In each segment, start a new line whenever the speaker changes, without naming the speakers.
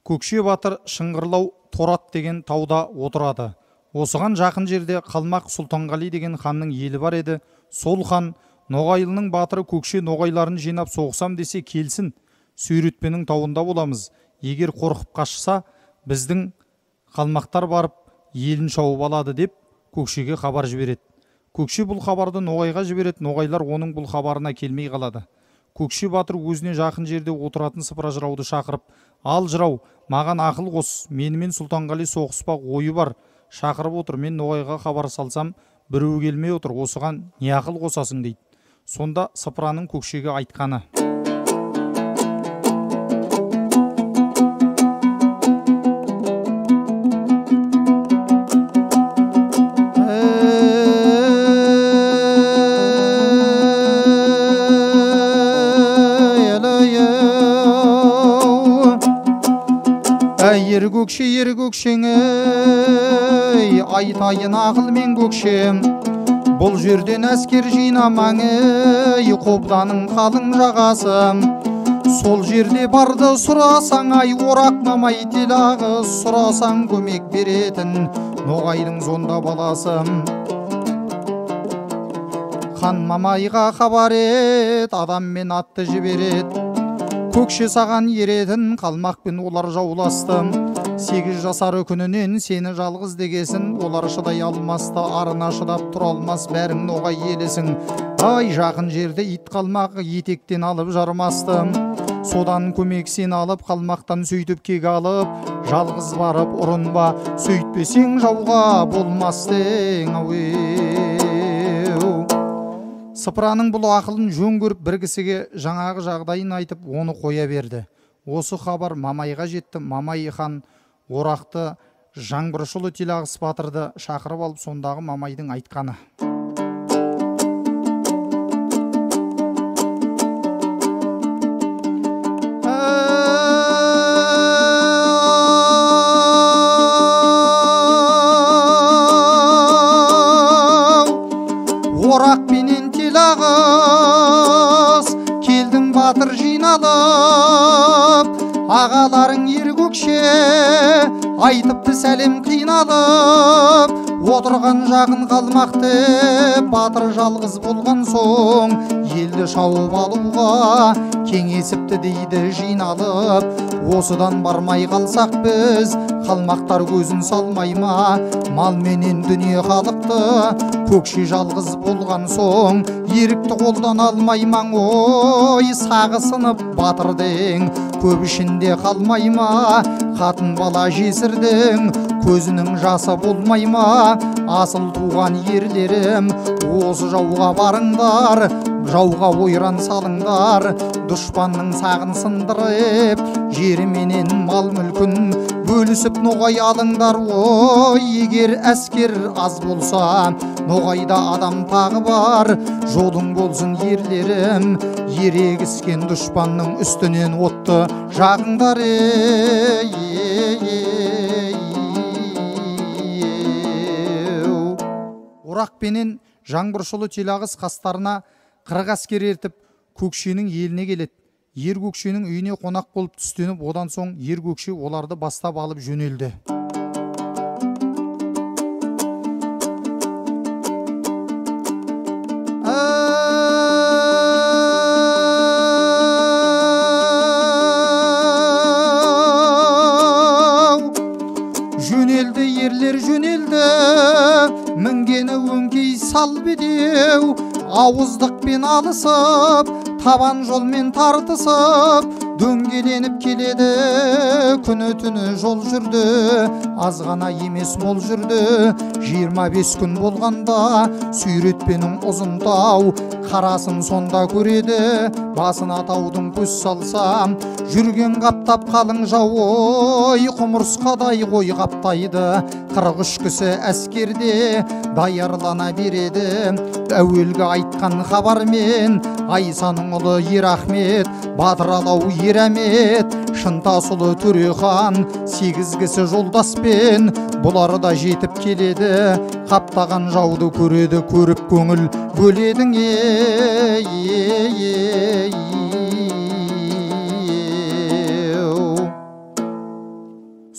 Көкше батыр Шыңғырлау Торат деген тауда отырады. Осыған жақын жерде Қалмақ Сұлтанғали деген ханның елі бар еді. Сол хан Ноғайлының батыры Көкше ноғайларын жинап соғсам десе келсін, Сүйретпенің тауында боламыз. Егер қорқып қашса, біздің қалмақтар барып елін шауып алады деп Көкшеге хабар жібереді. Көкше бұл хабарды Ноғайға жібереді. Ноғайлар оның бұл хабарына келмей қалады. Көкше батыр өзіне жақын жерде отыратын сыпыра жырауды шақырып, ал жырау, маған ақыл қос, менімен Сұлтанғали соғыспақ ойы бар, шақырып отыр, мен Ноғайға хабар салсам, біреу келмей отыр, осыған не ақыл қосасың дейді. Сонда сыпыраның Көкшеге айтқаны: Ер көкшеңей, айтайын ақыл мен көкшем, бұл жерден әскер жинамаңей, қобданың қалың жағасы. Сол жерде барды сұрасаң, ай орақ мамай телағы, сұрасаң көмек беретін Ноғайдың сонда баласы. Хан мамайға хабар ет, адам мен атты жіберет, Көкше саған еретін, қалмақпен олар жауласты. 8 жасар күнінен сені жалғыз дегесін, олар шыдай алмасты, арына шыдап тұра алмас, бәрің Ноғай елесің. Ай жақын жерде ит қалмақ етектен алып жармасты. Содан көмек сен алып, қалмақтан сөйтіп кек алып, жалғыз барып ұрынба, сөйтпесең жауға болмастың. Сыпыраның бұл ақылын жөн көріп, бір кісіге жаңағы жағдайын айтып, оны қоя берді. Осы хабар Мамайға жетті. Мамай хан Орақты Жаңбыршұлы Телағыс батырды шақырып алып, сондағы Мамайдың айтқаны: Орақ пенен Телағыс келдің батыр жиналып, ағаларың ер көкше айтыпты сәлем қиналып. Отырған жағын қалмақты батыр жалғыз болған соң, елді шауып алуға кеңесіпті дейді жиналып. Осыдан бармай қалсақ біз, қалмақтар көзін салмай ма, мал менен дүние халықты. Көкше жалғыз болған соң, ерікті қолдан алмай маң, ой сағы сынып батырдың көп ішінде қалмай ма, қатын бала жесірдің көзінің жасы болмай ма. Асыл туған ерлерім, осы жауға барыңдар, жауға ойран салыңдар, дұшпанның сағын сындырып, жері менен мал мүлкін бөлісіп Ноғай алыңдар. Ой егер әскер аз болса, Ноғайда адам тағы бар, жолың болсын ерлерім, ерегіскен дұшпанның үстінен отты жағыңдар. Орақпенен Жаңбыршұлы Телағыс қастарына 40 әскер ертіп Көкшенің еліне келеді. Ер Көкшенің үйіне қонақ болып түстеніп, одан соң Ер Көкше оларды бастап алып жөнелді. Жөнелді ерлер жөнелді, мінгені өңкей сал бедеу, ауыздықпен алысып, табан жолмен тартысып, дөңгеленіп келеді. Күні түні жол жүрді, аз ғана емес мол жүрді. 25 күн болғанда Сүйретпенің ұзын тау, қарасын сонда көреді. Басына таудың көз салсам, жүрген қаптап қалың жау, ой құмырсқадай қой қаптайды. 43 кісі әскерде даярлана береді. Әуелгі айтқан хабармен Айсаның ұлы Ерахмет, Батыралау Ерамет, Шынтасұлы Төрехан, 8 кісі жолдаспен бұлар да жетіп келеді. Қаптаған жауды көреді, көріп көңіл бөледің.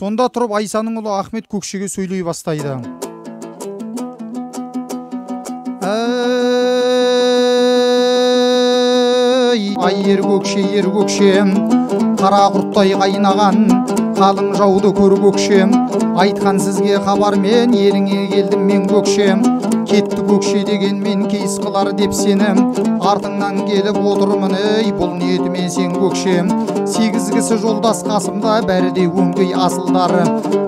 Сонда тұрып Айсаның ұлы Ахмет көкшеге сөйлей бастайды. Ай ер көкшем, қара құрттай қайнаған қалың жауды көр көкшем, айтқан сізге хабармен еліңе келдім мен көкшем. Кетті көкше деген мен кейіс қылар деп сенім, артыңнан келіп отырмын бұл не етіме сен көкшем. 8 кісі жолдас қасымда, бәрі де өңкей асылдары.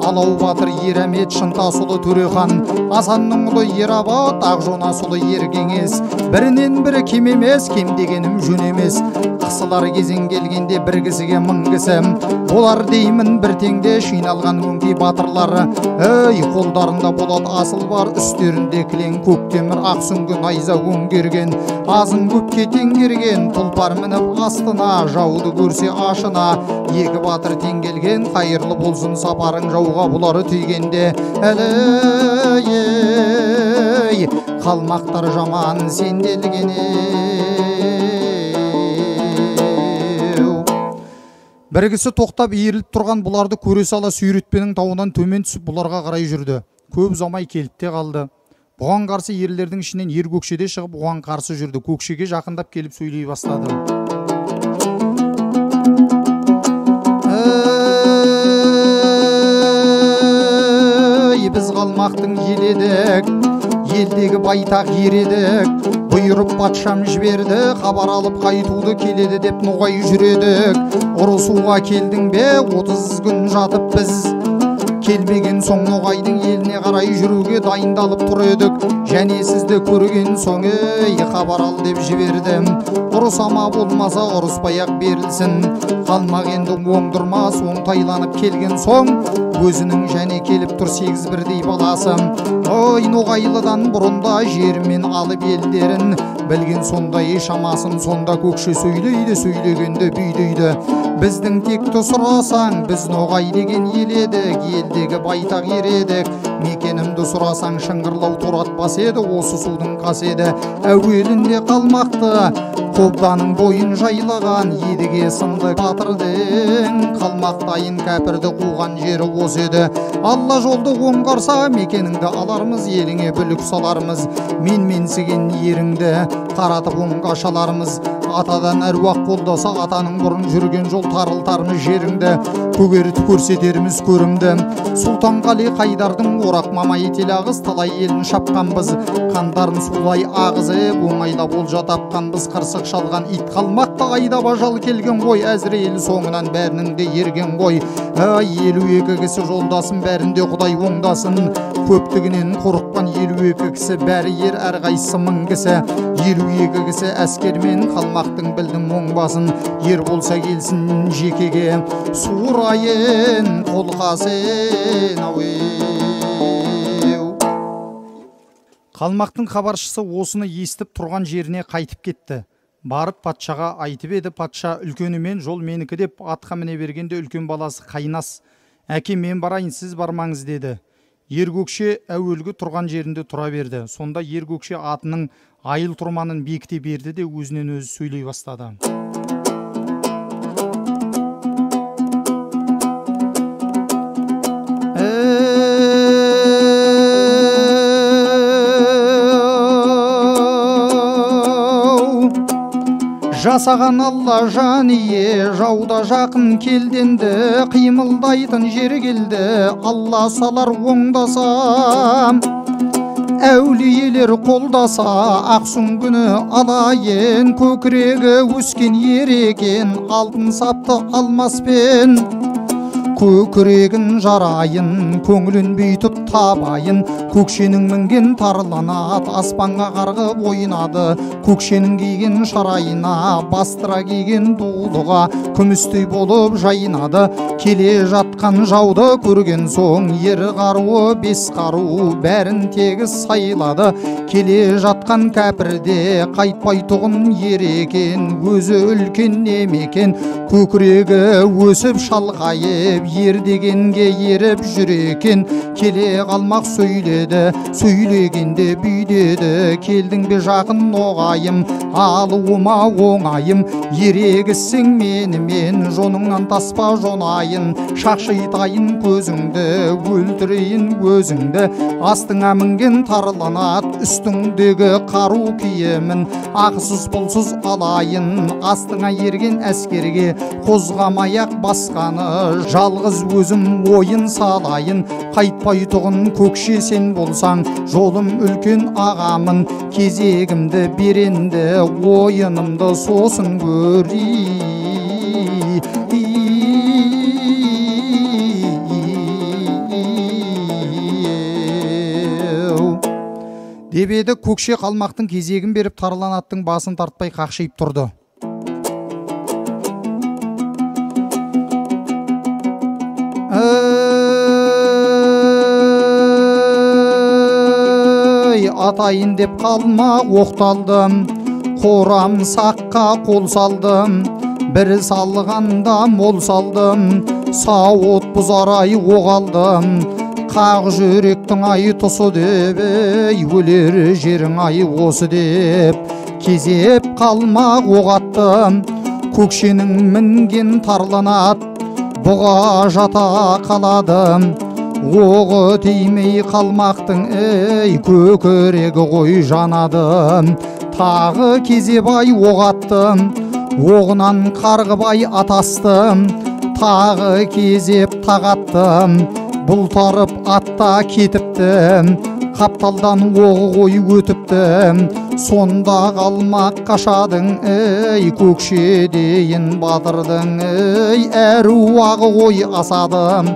Алау батыр Ерамет, Шынтасұлы Төрехан, Асанның ұлы Ерабат, Ақжонасұлы Ергеңес. Бірінен бірі кем емес, кем дегенім жөн емес. Қысылар кезең келгенде бір кісіге 1000 кісі болар деймін, бір теңде жиналған өңкей батырлары. Қолдарында болат асыл бар, үстерінде кілең көк темір, ақ сүңгі найза өңгерген, азын көпке теңгерген, тұлпар мініп астына, жауды көрсе ашына. 2 батыр тең келген, қайырлы болсын сапарың жауға бұлары түйгенде. Әлі қалмақтар жаман сенделген. Бір кісі тоқтап иіріліп тұрған бұларды көре сала Сүйретпенің тауынан төмен түсіп бұларға қарай жүрді. Көп ұзамай келіп те қалды. Бұған қарсы ерлердің ішінен ер көкшеде шығып бұған қарсы жүрді. Көкшеге жақындап келіп сөйлей бастады. Біз қалмақтың ел едік, елдегі байтақ ер едік. Бұйырып патшам жіберді, хабар алып қайтуды келеді деп ноғай жүредік. Ұрысуға келдің бе, 30 күн жатып біз. Келмеген соң ноғайдың еліне қарай жүруге дайындалып тұр едік. Және сізді көрген соң хабар ал деп жібердім. Ұрысама болмаса ұрыспай-ақ берілсін. Қалмақ енді оңдырмас, оңтайланып келген соң өзінің және келіп тұр 8 бірдей баласы. Ноғайлыдан бұрында жермен алып елдерін білген сондай шамасын. Сонда көкше сөйлейді, сөйлегенде бүйдейді. Біздің текті сұрасаң, біз ноғай деген ел едік, елдегі байтақ ер едік. Мекенімді сұрасаң, Шыңғырлау Торат бас еді, осы судың қас еді. Әуелінде қалмақты қобданың бойын жайлаған, едіге сынды батырдың қалмақтайын кәпірді қуған жері осы еді. Алла жолды оңғарса, мекеніңді алармыз, еліңе бүлік салармыз. Менсіген еріңді қаратып оңға шалармыз. Атадан әруақ қолдаса, атаның бұрын жүрген жол тарылтармыз жеріңді. Көгертіп көрсетеріміз көрімді. Сұлтанғали Қайдардың орақ мамай телағыз, талай елін шапқанбыз. Қандарын сулай ағызып, оңайлап олжа тапқанбыз. Қырсық шалған ит қалмақты айдап ажал келген ғой. Әзірейіл соңынан бәрінің де ерген ғой. 52 кісі жолдасын, бәрінде Құдай оңдасын. Көптігінен қорыққан 52 кісі, бәрі ер, әрқайсысы 1000 кісі. 52 кісі әскермен қалмақтың білдің оңбасын. Ер болса келсін жекеге, суырайын қолқасын. Қалмақтың хабаршысы осыны естіп тұрған жеріне қайтып кетті. Барып патшаға айтып еді. Патша үлкенімен жол менікі деп атқа міне бергенде үлкен баласы Қайнас: әке мен барайын, сіз бармаңыз деді. Ер көкше әуелгі тұрған жерінде тұра берді. Сонда ер көкше атының айыл тұрманын бекіте берді де өзінен өзі сөйлей бастады. Жасаған Алла жан ие, жауда жақын келденді, қимылдайтын жер келді, Алла салар оңдаса. Әулиелер қолдаса, ақсүңгіні алайын, көкірегі өскен ер екен, алтын сапты алмаспен. Көкірегін жарайын, көңілін бүйтіп табайын, көкшенің мінген тарланат, аспанға қарғып ойнады. Көкшенің киген шарайына, бастыра киген дулыға, күмістей болып жайнады. Келе жатқан жауды көрген соң, ер қаруы 5 қару, бәрін тегіс сайлады. Келе жатқан кәпірде қайтпай тұғын ер екен, өзі үлкен немекен. Көкірегі өсіп шалғайып, ер дегенге еріп жүр екен. Келе қалмақ сөйледі, деді, сөйлегенде бүй деді. Келдің бе жақын ноғайым, алуыма оңайым, ерегісің менімен, жоныңнан таспа жонайын, шақшитайын көзіңді, өлтірейін өзіңді. Астыңа мінген тарланат, үстіңдегі қару киемін, ақысыз пұлсыз алайын. Астыңа ерген әскерге қозғамай-ақ басқаны, жалғыз өзім ойын салайын. Қайтпай тұғын көкше сен болсаң, жолым үлкен ағамын, кезегімді беренді, ойынымды сосын көрейін. деп еді. Көкше қалмақтың кезегін беріп, тарланаттың басын тартпай қақшиып тұрды. Атайын деп қалма оқталдым, қорам саққа қол салдым, бір салғанда мол салдым, сауыт бұзарай оғалдым. Қақ жүректің ай тұсы деп, өлер жерің ай осы деп, кезеп қалма оғаттым. Көкшенің мінген тарланат, бұға жата қаладым. Оғы тимей қалмақтың көкірегі ғой жанадым. Тағы кезебай оғаттым, оғынан қарғыбай атастым. Тағы кезеп тағаттым, бұлтарып атта кетіптім. Қапталдан оғы ғой өтіптім, сонда қалмақ қашадың, көкше дейін батырдың, әруағы ғой асадым.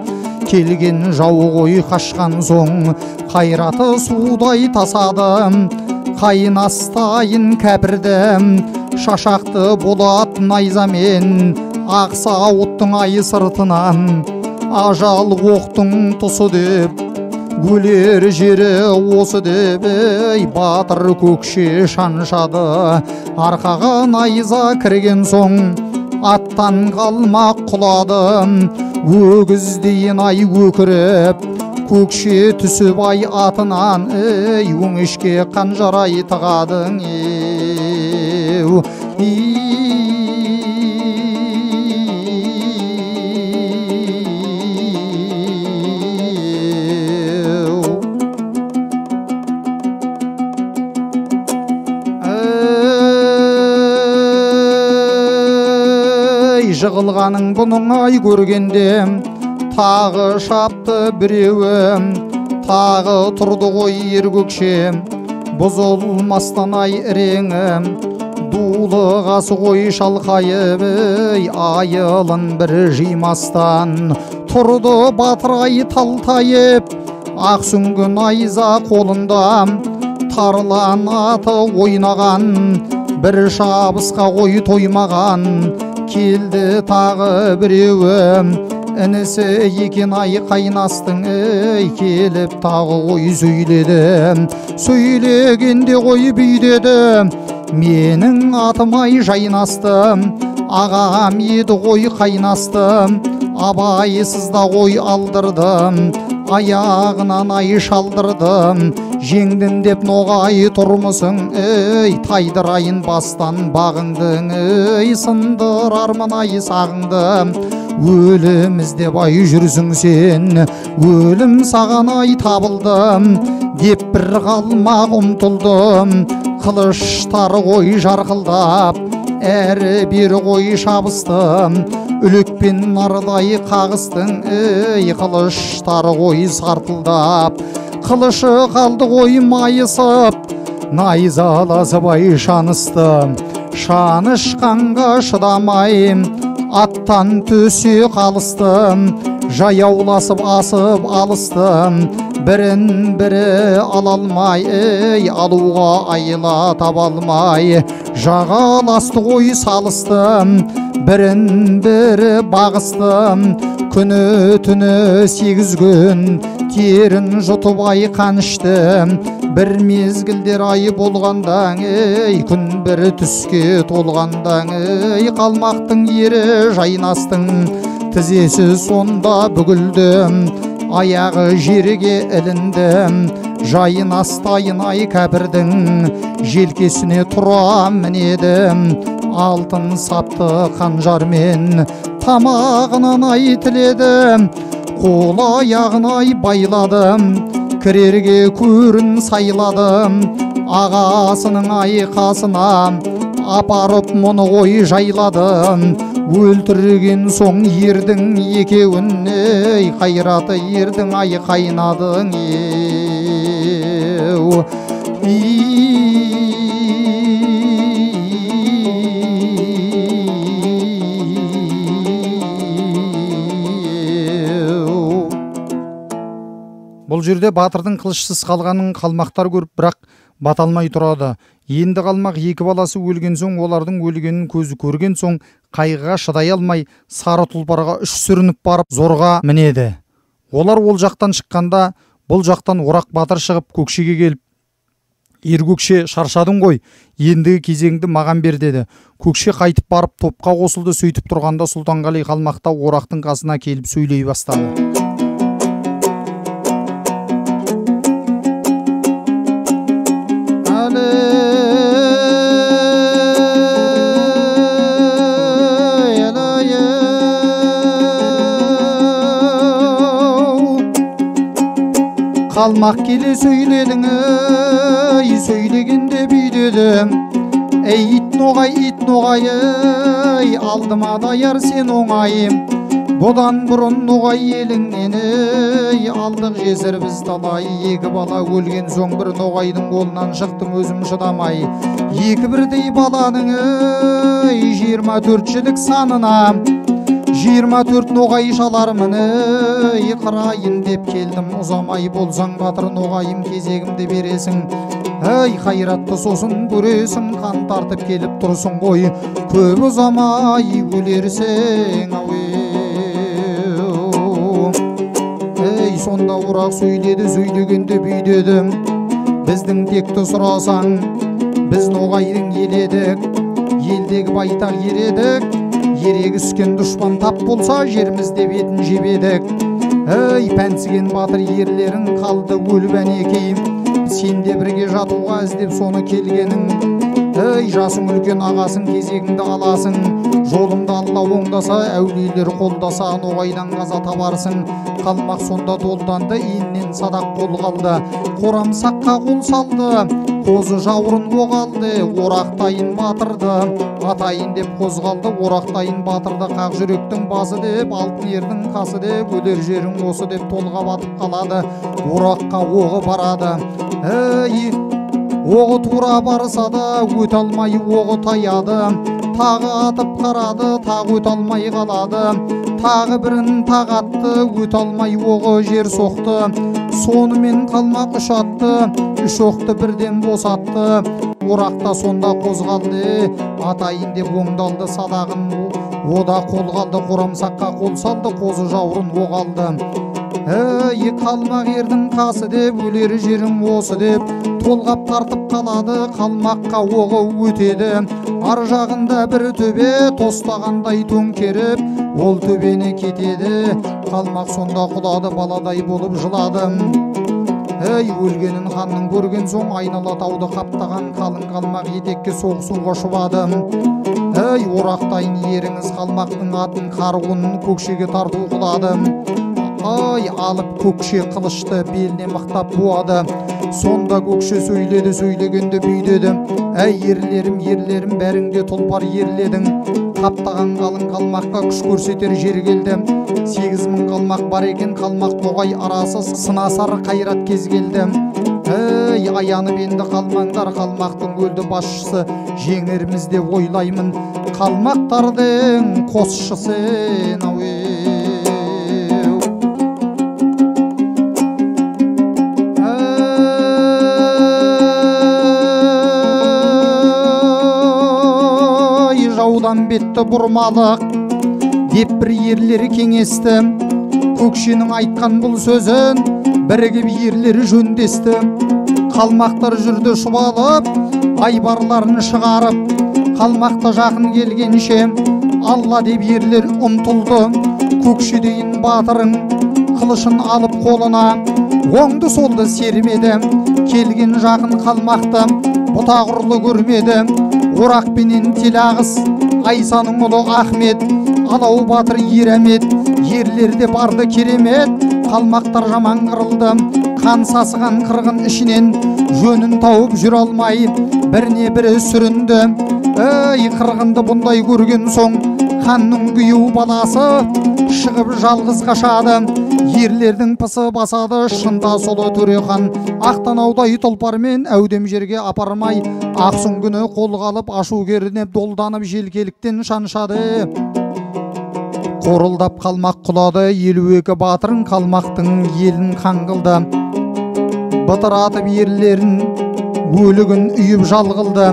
Келген жау ғой қашқан соң, қайраты судай тасадым. Қайнастайын кәпірдім, шашақты болат найзамен, ақса оттың ай сыртынан, ажал оқтың тұсы деп, өлер жері осы деп, батыр көкше шаншады. Арқаға найза кірген соң, аттан қалмақ құладым. Өгіздейін ай өкіріп, көкше түсіп ай атынан, өңешке қанжарай тығадың. Жығылғаның бұның ай көргенде, тағы шапты біреуім, тағы тұрды ғой ер көкше, бұзылмастан ай іреңім. Дулығасы ғой шалқайып, айылын бір жимастан, тұрды батыр ай талтайып, ақ сүңгі найза қолында, тарлан аты ойнаған, бір шабысқа ғой тоймаған. Келді тағы біреуім, інісі екен ай қайнастың, келіп тағы ғой сөйледі. Сөйлегенде ғой бүйдеді, менің атым ай жайнастым, ағам еді ғой қайнастым, абайсызда ғой алдырдым, аяғынан ай шалдырдым. Жеңдім деп ноғай тұрмысың, тайдырайын бастан бағыңдың, сындырармын ай сағыңдым. Өлім іздеп ай жүрсің сен, өлім саған ай табылдым, деп бір қалмақ ұмтылдым. Қылыштары ғой жарқылдап, әрі бері ғой шабыстым, үлекпен нардай қағыстың, қылыштары ғой сартылдап. Қылышы қалды ғой майысып, найзаласып ай шаныстым. Шанышқанға шыдамай, аттан төсе қалыстым, жаяуласып асып алыстым. Бірін бірі ала алмай, алуға айла таба алмай, жағаласты ғой салыстым. Бірін бірі бағыстым, күні түні 8 күн, терін жұтып ай қаныштым. Бір мезгілдер ай болғандан, күн бір түске толғандан, қалмақтың ері жайнастың, тізесі сонда бүгілдім. Аяғы жерге іліндім, жайын астайын ай кәпірдің желкесіне тұра мінедім. Алтын сапты қанжармен тамағынан ай тіледім. Қол аяғын ай байладым, кірерге көрін сайладым. Ағасының ай қасына апарып мұны ғой жайладым. Өлтірген соң ердің екеуін, қайраты ердің ай қайнадың еу. Бұл жерде батырдың қылышсыз қалғанын қалмақтар көріп, бірақ бата алмай тұрады. Енді қалмақ екі баласы өлген соң, олардың өлгенін көзі көрген соң, қайғыға шыдай алмай, сары тұлпарға үш сүрініп барып зорға мінеді. Олар ол жақтан шыққанда, бұл жақтан Орақ батыр шығып көкшеге келіп, ер көкше, шаршадың ғой, ендігі кезеңді маған бер деді. Көкше қайтып барып топқа қосылды. Сөйтіп тұрғанда Сұлтанғали қалмақта Орақтың қасына келіп сөйлей бастады. Қалмақ келе сөйледің, сөйлегенде бүйдедім. Ит ноғай, алдыма даяр сен оңайым. Бұдан бұрын ноғай еліңнен, алдық жесір біз талай. Екі бала өлген соң бір ноғайдың қолынан шықтым өзім шыдамай. Екі бірдей баланың 24 санына 24 ноғай шалармын, қырайын деп келдім. Ұзамай болсаң батыр ноғайым, кезегімді бересің. Қайратты сосын көресің, қан тартып келіп тұрсың ғой, көп ұзамай өлерсің. Сонда Орақ сөйледі, сөйлегенде бүйдедім. Біздің текті сұрасаң, біз ноғайдың еледік, елдегі байтақ ередік. Ерегі үскен дұшпан тап болса, жерімізде бетін жебедік. Пәнсіген батыр ерлерің қалды өліп әнекейім. Сен де бірге жатуға іздеп соны келгенің. Жасың үлкен ағасың, кезегіңді аласың. Жолыңды Алла оңдаса, әулиелер қолдаса, ноғайдан қаза табарсың. Қалмақ сонда долданды, иіннен садақ қол қалды. Қорамсаққа қол салды, қозы жаурын оғалды. Орақтайын батырды, атайын деп қозғалды. Орақтайын батырды, қақ жүректің басы деп, алтын ердің қасы деп, өлер жерің осы деп толға батып қалады. Ораққа оғы барады. Оғы тура барса да өте алмай оғы таяды. Тағы атып қарады, тағы өте алмай қалады. Тағы бірін тағатты, өте алмай оғы жер соқты. Сонымен қалмақ үш атты, үш оқты бірден босатты. Орақта сонда қозғалды, атайын деп оңдалды. Садағын ода қол қалды, қорамсаққа қол салды, қозы жаурын оғалды. Қалмақ ердің қасы деп, өлер жерім осы деп, толғап тартып қалады. Қалмаққа оғы өтеді, ар жағында бір төбе, тостағандай төңкеріп, ол төбені кетеді. Қалмақ сонда құлады, баладай болып жыладым. Өлгенін ханның көрген соң, айнала тауды қаптаған қалың қалмақ етекке соғысуға шұбадым. Орақтайын еріңіз қалмақтың атын қаруын көкшеге тарту қыладым. Алып көкше қылышты беліне мықтап буады. Сонда көкше сөйледі, сөйлегенде бүйдеді. Ерлерім, бәріңде тұлпар ерледің. Қаптаған қалың қалмаққа күш көрсетер жер келді. 8000 қалмақ бар екен, қалмақ ноғай арасы сынасар қайрат кез келді. Аянып енді қалмаңдар, қалмақтың өлді басшысы, жеңеріміз деп ойлаймын. Қалмақтардың қосшысы жаудан бетті бұрмалық деп бір ерлері кеңесті. Көкшенің айтқан бұл сөзін бірігіп ерлері жөндесті. Қалмақтар жүрді шұбалып, айбарларын шығарып. Қалмақта жақын келгенше Алла деп ерлер ұмтылды. Көкшедейін батырың қылышын алып қолына, оңды солды сермеді, келген жақын қалмақты бұтағұрлы көрмеді. Орақпенен телағыз Айсаның ұлы Ахмет, Алау батыр Ерамет, ерлерде барды керемет. Қалмақтар жаман қырылды, қан сасыған қырғын ішінен, жөнін тауып жүр алмай біріне бірі сүрінді. Қырғынды бұндай көрген соң ханның күйеу баласы шығып жалғыз қашады. Ерлердің пысы басады, шында солы Төрехан Ақтанаудай тұлпармен әудем жерге апармай, Ақсұң күні қолға алып ашу керінеп долданып желкеліктен шаншады. Қорылдап қалмақ құлады, 52 батырын қалмақтың елін қаңғылды. Бытыратып ерлерін өлігін үйіп жалғылды.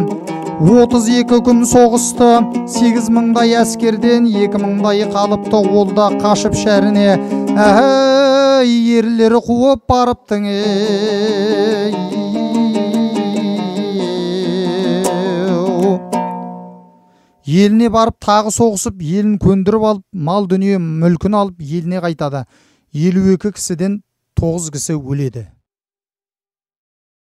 32 күн соғысты, 8 мыңдай әскерден 2 мыңдай қалыпты, ол да қашып шәріне. Ерлері қуып барыптың. Еліне барып тағы соғысып, елін көндіріп алып, мал дүние мүлкін алып еліне қайтады. 52 кісіден 9 кісі өледі.